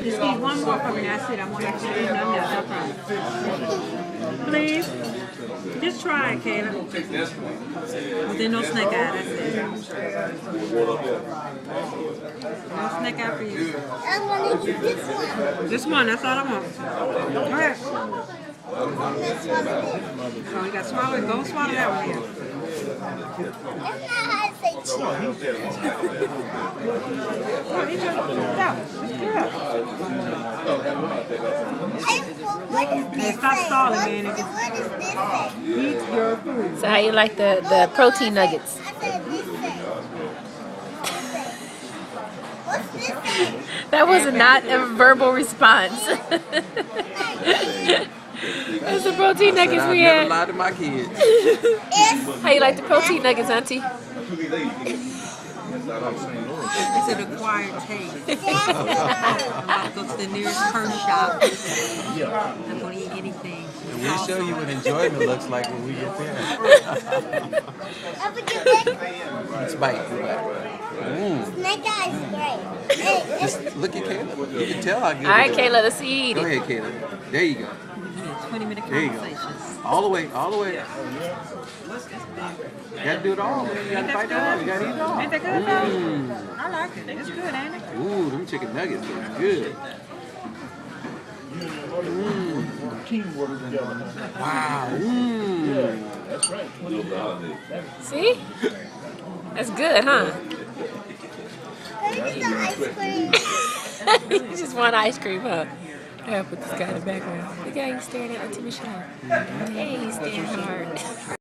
Just need one more from me. That's it. I want you to do nothing else. I promise. Please. Just try it, Kayla. Well, then no snake eye. That's it. No snake eye for you. I want to use this one. This one. That's all I want. Go ahead. Oh, you got to swallow it. Go swallow that one here. That's not how to say cheese. Oh, eat your stuff. It's good. What is this Stop say? stalling, man. What does this say? Eat your food. So how you like the protein nuggets? I said this say. What's this say? That was not a verbal response. That's the protein nuggets we never had. lied to my kids. How you like the protein nuggets, Auntie? It's an acquired taste. I'm about to go to the nearest purse shop. I'm going to eat anything. And we'll show you what enjoyment looks like when we get there. It's bite. Snake eye is great. Hey, Just look at Kayla. You can tell how good All right, it is. Kayla, let's eat Go it. ahead, Kayla. There you go. 20-minute There you go. conversations. All the way, all the way. You gotta do it all. You gotta fight it all. You gotta eat it all. Ain't that good, though? I like it. It's good, ain't it? Ooh, them chicken nuggets look good. Wow. See? That's good, huh? where's the ice cream? You just want ice cream, huh? I gotta put this guy in the background. Look how he's staring at Auntie Michelle. Hey, he's staring hard.